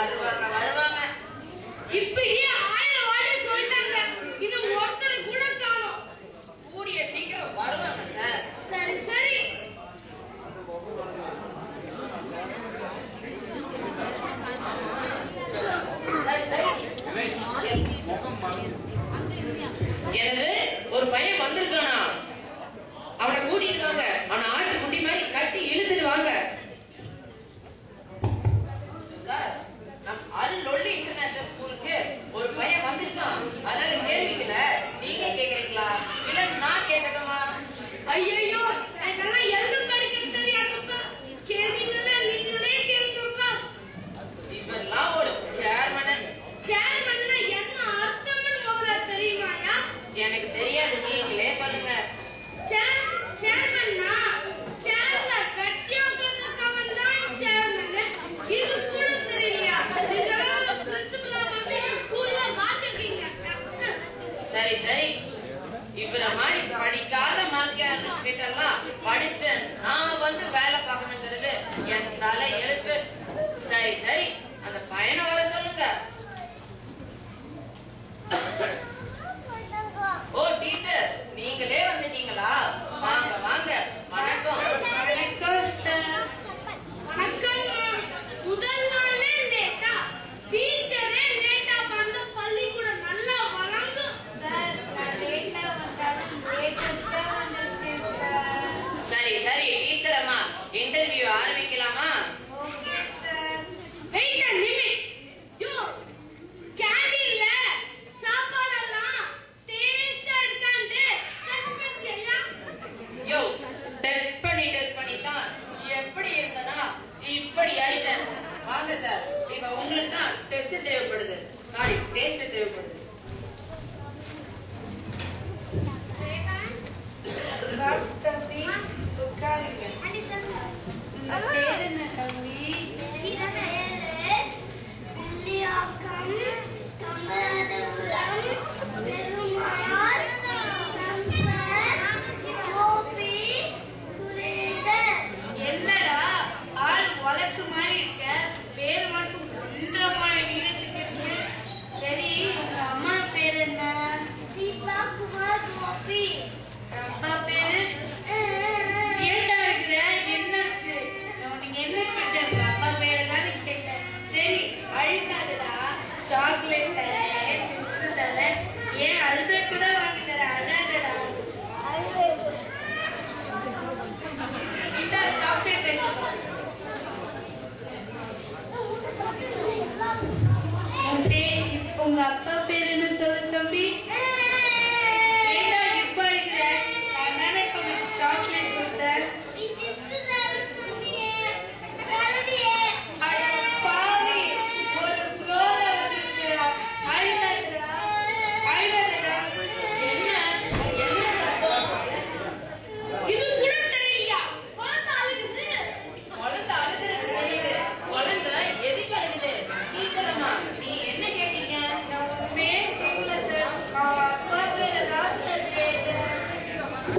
வருவாங்க வருவாங்க. இப்படியே 1000 வாட்டி சொல்லிட்டாங்க. இன்னும் ஒருத்தர் கூட காணோம். கூடிய சீக்கிரம் வருவாங்க சார். சரி சரி. எனது ஒரு பையன் வந்திருக்கானா? அவனை கூட்டிட்டு வாங்க. அவனை ஆட்டு குட்டி மாதிரி கட்டி இழுத்துட்டு வாங்க. சார், நம் அருள் இன்டர்நேஷனல் ஸ்கூலுக்கு ஒரு பையன் வந்திருக்கான். அதனால கேள்விக்கல நீங்க கேக்குறீங்களா இல்ல நான் கேட்கட்டுமா? ஐயோ, எனக்கெல்லாம் எழுத படிக்க தெரியாதுப்பா. கேள்விங்களா நீங்களே கேளுங்கப்பா. இவரெல்லாம் ஒரு சேர்மன். சேர்மன்னா என்ன அர்த்தம்னு முதல்ல தெரியுமாயா? எனக்கு தெரியாது, நீங்களே சொல்லுங்க. சேர்மன்னா சேர்ல கட்டி உட்கார்ந்திருக்கவன் தான் சேர்மன். இது கூட தெரியலையா? நீங்களாம் பிரின்சிபலா வந்து ஸ்கூல்ல பாத்துருக்கீங்க. சரி சரி, இவர மாதிரி படிக்காத மாக்கியார் கிட்டலாம் படிச்ச நான் வந்து வேலை பார்க்கணுங்கிறது என் தலை எழுத்து. சரி சரி, அந்த பையனை வர சொல்லுங்க. ஓ டீச்சர், நீங்களே வந்துட்டீங்களா? வாங்க வாங்க. வணக்கம். வணக்கம் சார். வணக்கம். முதல் நாளே லேட்டா, டீச்சரே லேட்டா வந்து பள்ளிக்கூடம் நல்லா வணங்கும் சார். நான் லேட்டா வந்தாலும் லேட்டஸ்டா வந்திருக்கேன் சார். சரி சரி டீச்சர் அம்மா, இன்டர்வியூ ஆரம்பிக்கலாமா? Okay sir. Wait a minute. Yo, கேண்டீன்ல சாப்பாடெல்லாம் டேஸ்டா இருக்கான்னு டெஸ்ட் பண்ணியா? யோ, டெஸ்ட் பண்ணி தான் எப்படி இருந்தனா இப்படி ஆயிட்டேன். வாங்க சார், இப்ப உங்களுக்கு தான் டெஸ்ட் தேவைப்படுது. சாரி, டேஸ்ட் தேவைப்படுது. தம்பி உட்காருங்க. உங்க பேர் என்ன தம்பி? என்னடா ஆள் வழக்கு மாதிரி இருக்க, பேர் மட்டும் ஒன்றரை மாதிரி நீளத்துக்கு இருக்கு. சரி, உங்க அம்மா பேர் என்ன? அப்பா பேரு? ஏண்டா இருக்கிற? என்னாச்சு? உனக்கு என்ன கேட்டேன்? உங்க அப்பா பேரு தானே கேட்டேன். சரி, அழுக்காடுடா. சாக்லேட் தரேன், சிப்ஸ் தரேன், ஏன் அல்பே கூட வாங்கி தரேன். அழாடா. இந்த சாக்லேட் பேசுவோம். உங்க அப்பா பேர் என்ன சொல்லு தம்பி? சாக்லேட் கொடுத்தேன்.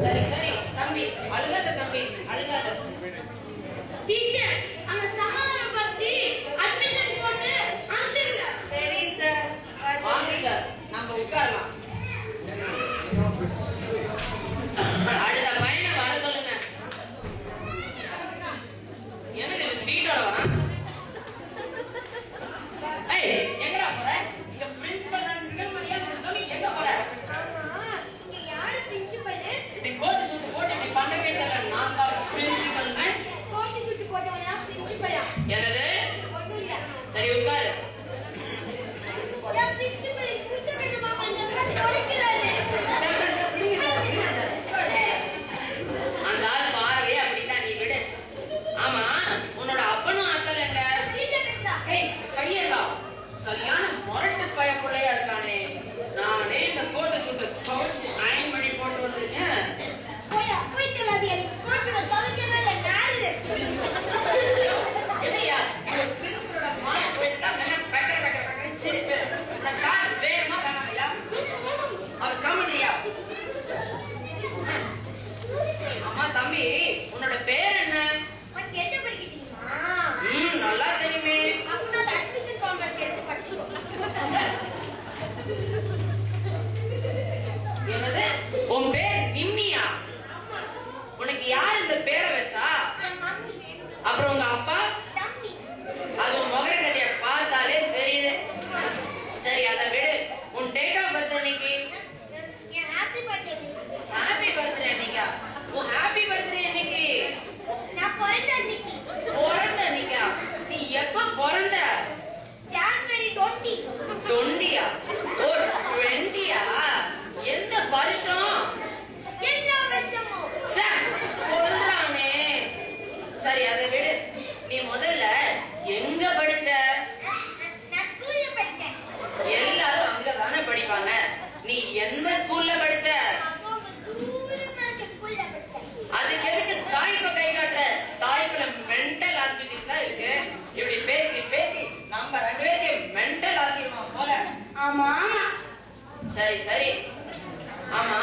சரி சரி தம்பி, அழுகாத தம்பி, அழுகாத. டீச்சர், அந்த சமாதானப்படுத்தி அட்மிஷன் போட்டு அனுப்பிடுங்க. சரி சார். வாங்க சார், நம்ம உட்காரலாம். அடுத்த பையனை வர சொல்லுங்க. எனக்கு சீட்டோட வரா? ஏய், எங்கடா போற? இங்க பிரின்சிபல் மரியாதை கொடுத்தோம், எங்க போற? கோட்டு சுட்டு போட்டு இப்படி பண்ணவே தெரியல. நான் தான் பிரின்சிபல். கோட்டி சுட்டு போட்டவனா ஆமா சரி சரி. ஆமா,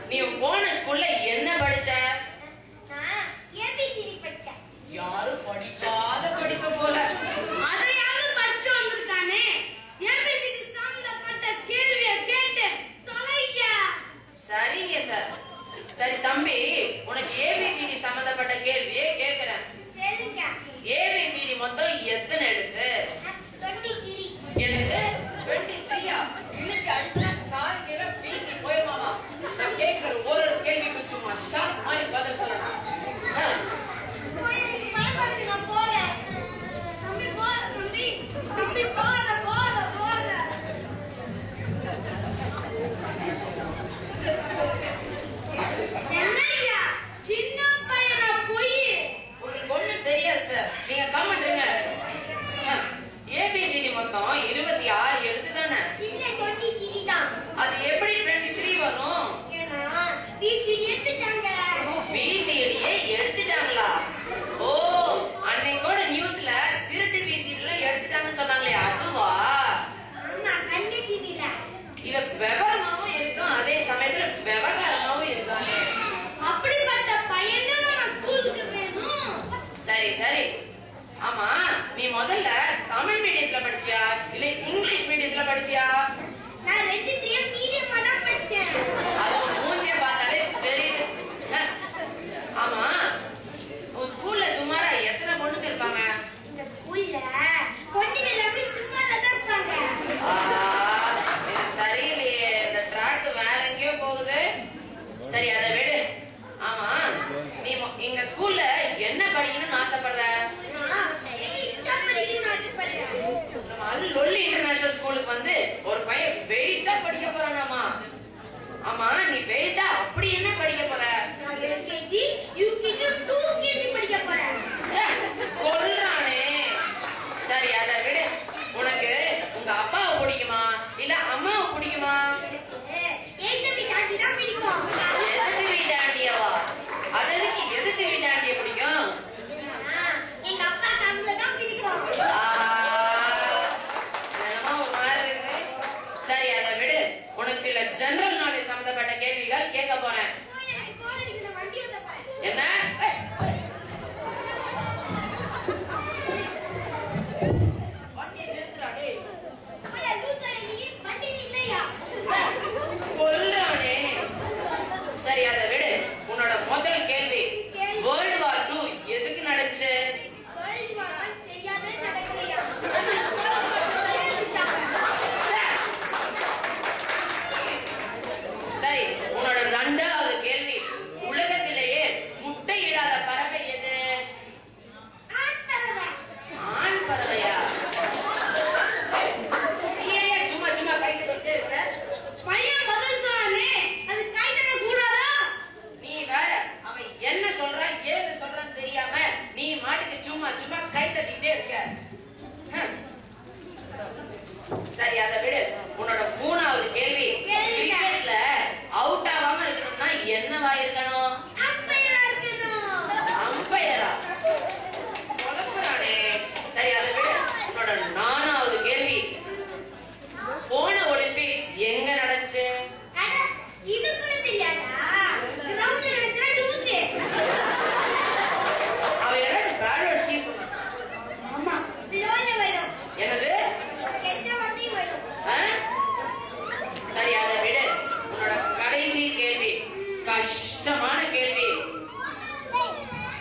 நீ போன ஸ்கூல்ல என்ன படிச்ச? நான் ஏபிசிடி படிச்சேன். யாரும் படிக்காத படிக்க போல. அதையாவது படிச்சு வந்திருக்கானே. ஏபிசிடி சம்பந்தப்பட்ட கேள்வியை கேட்டு தொலையா. சரிங்க சார். சரி தம்பி, உனக்கு ஏபிசிடி சம்பந்தப்பட்ட கேள்வியே கேக்குறேன். கேளுங்க. ஏபிசிடி மொத்தம் எத்தனை எழுத்து? 23. என்னது 23யா? இழுத்து அடிச்சா காது கீழே வீங்கி போயிருமாமா. நான் கேட்கிற ஒரு கேள்விக்கு சும்மா ஷார்ப் மாதிரி பதில் சொல்லணும். நான் போறேன். தம்பி போற தம்பி. தம்பி போற போற போற. என்னய்யா சின்ன பையனா போய் உங்களுக்கு ஒண்ணும் தெரியாது சார். நீங்க கமெண்ட்ருங்க. ஏபிசிடி மொத்தம் 26 எழுத்து தானே? இல்ல 23 தான். அது எப்படி 23 வரும்? ஏன்னா பிசிடி எடுத்துட்டாங்க. பிசிடியே எடுத்துட்டாங்களா? ஓ, அன்னைக்கோட நியூஸ்ல திருட்டு பிசிடில எடுத்துட்டாங்கன்னு சொன்னாங்களே, அதுவா? ஆமா, கண்ணு டிவில. இது விவரமாவும் இருக்கும், அதே சமயத்துல விவகாரமாவும் இருக்காங்க. அப்படிப்பட்ட பையன் தான் நம்ம ஸ்கூலுக்கு வேணும். சரி சரி. ஆமா, நீ முதல்ல தமிழ் மீடியத்துல படிச்சியா இல்ல இங்கிலீஷ் மீடியத்துல படிச்சியா? நான் ரெண்டுத்தையும் மீடியமா தான் படிச்சேன். அது மூஞ்சே பார்த்தாலே தெரியுது. ஆமா, உன் ஸ்கூல்ல சுமாரா எத்தனை பொண்ணுங்க இருப்பாங்க? இந்த ஸ்கூல்ல பொண்ணுங்க எல்லாமே சும்மால தான் இருப்பாங்க. இது சரியில்லையே, இந்த ட்ராக் வேற எங்கேயோ போகுது. சரி, அதை விடு. ஆமா, நீ எங்க ஸ்கூல்ல என்ன படிக்கணும்னு ஆசைப்படுற? நான் 8th படிக்கணும்னு ஆசைப்படுறேன். நம்ம லொல்லி இன்டர்நேஷனல் ஸ்கூலுக்கு வந்து ஒரு பையன் வெயிட்டா படிக்க போறானாமா. ஆமா, நீ வெயிட்டா அப்படி என்ன படிக்க போற? நான் எல்கேஜி யூகேஜி 2கேஜி படிக்க போறேன். கொல்றானே. சரி, அதை விடு. உனக்கு உங்க அப்பாவை பிடிக்குமா இல்ல அம்மாவை பிடிக்குமா? எதுக்கு வீட்டாண்டி தான் பிடிக்கும். எதுக்கு வீட்டாண்டியவா? அது எதுக்கு வீட்டாண்டிய பிடிக்கும்? எங்க அப்பா கம்பள தான் பிடிக்கும். என்னமோ ஒரு மாதிரி இருக்குது. சரி, அதை விடு. உனக்கு சில ஜெனரல் நாலேஜ் சம்பந்தப்பட்ட கேள்விகள் கேட்க போறேன். என்ன? வண்டியை நிறுத்துறா டேய். கொல்றானே. சரி, அதை விடு. உன்னோட முதல் கேள்வி, வேர்ல்டு வார் 2 எதுக்கு நடந்துச்சு? சரி, உன்னோட ரெண்டாவது கேள்வி, உலகத்திலேயே முட்டையிடாத பறவை எது? ஆண் பறவையா? நீ ஏன் சும்மா சும்மா கை தட்டிட்டே இருக்க? பையன் பதில் சொன்னானே, அது கை தட்ட கூடாதா? நீ வேற, அவன் என்ன சொல்றான் ஏது சொல்றான்னு தெரியாம நீ மாட்டுக்கு சும்மா சும்மா கை தட்டிட்டே இருக்க. சரி, அதை விடு. உன்னோட மூணாவது கேள்வி, கிரிக்கெட்ல அவுட் ஆகாம இருக்கணும்னா என்னவா இருக்கணும்? அம்பையரா இருக்கணும். அம்பையரா? குழப்பறானே. சரி, அதை விடு. உன்னோட நாலாவது கேள்வி, போன ஒலிம்பிக்ஸ் எங்க நடந்துச்சு? அட, இது கூட தெரியாதா? கிரவுண்ட்ல நடக்கிற டுமுக்கு. அவ ஏதாச்சும் பேட் வேர்ட்ஸ் கீ சொன்னா? ஆமா, ஸ்லோல வரும். என்னது? கெட்ட வார்த்தை வரும். சரி, அதை விடு. உன்னோட கடைசி கேள்வி, கஷ்டமான கேள்வி.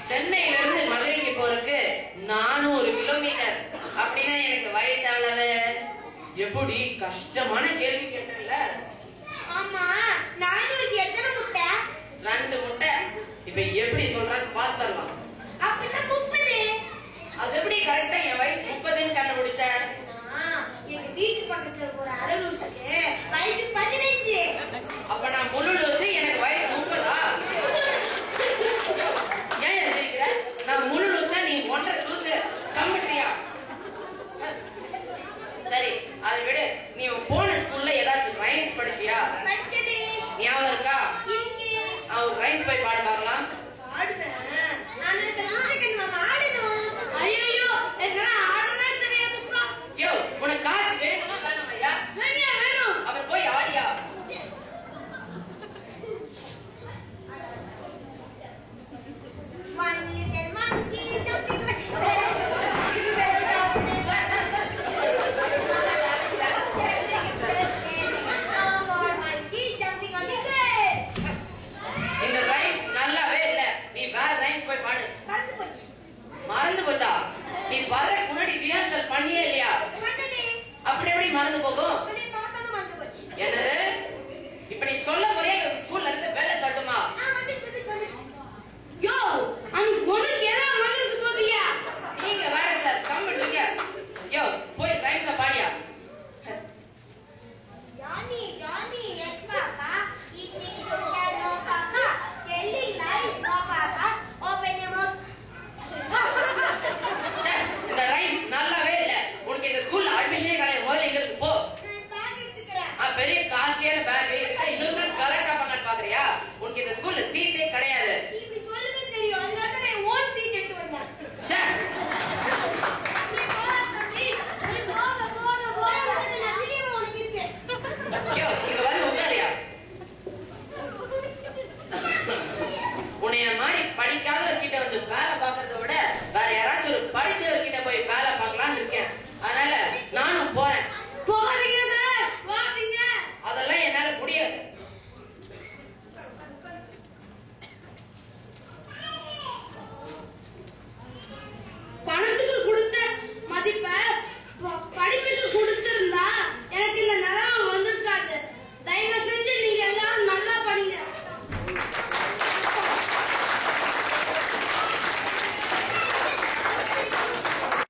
சென்னையில இருந்து மதுரைக்கு போறதுக்கு 400 கிலோமீட்டர். அப்படின்னா எனக்கு வயசு எவ்வளவு? எப்படி கஷ்டமான கேள்வி கேட்டல. ஆமா, 400 எத்தனை முட்டை? 2 முட்டை. இப்ப எப்படி சொல்றான்னு பாத்துடலாம். அப்படின்னா 30. அது எப்படி கரெக்டா என் வயசு 30ன்னு கண்டுபிடிச்ச? எங்க வீட்டு பக்கத்துல இருக்க ஒரு அரலூசுக்கு வயசு 15. அப்ப நான் முழு லூசு, எனக்கு வயசு 30ஆ? ஏன் சிரிக்கிற? நான் முழு லூசா, நீ 1.5 லூசு. கம்பிட்ரியா? சரி, அதை விடு. நீ போன ஸ்கூல்ல ஏதாச்சும் ரைம்ஸ் படிச்சியா? படிச்சது ஞாபகம் இருக்கா? இருக்கு. ஒரு ரைம்ஸ் போய் பாடு பார்க்கலாம். ஆடுவேன். நான் இந்த முட்டைக்கு மாமா ஆடணும். ஐயோ, என்னால ஆடவே தெரியாதுப்பா. யோ, உனக்கு காசு வேணுமா வேணாமையா? வேணும். மறந்து போகும்?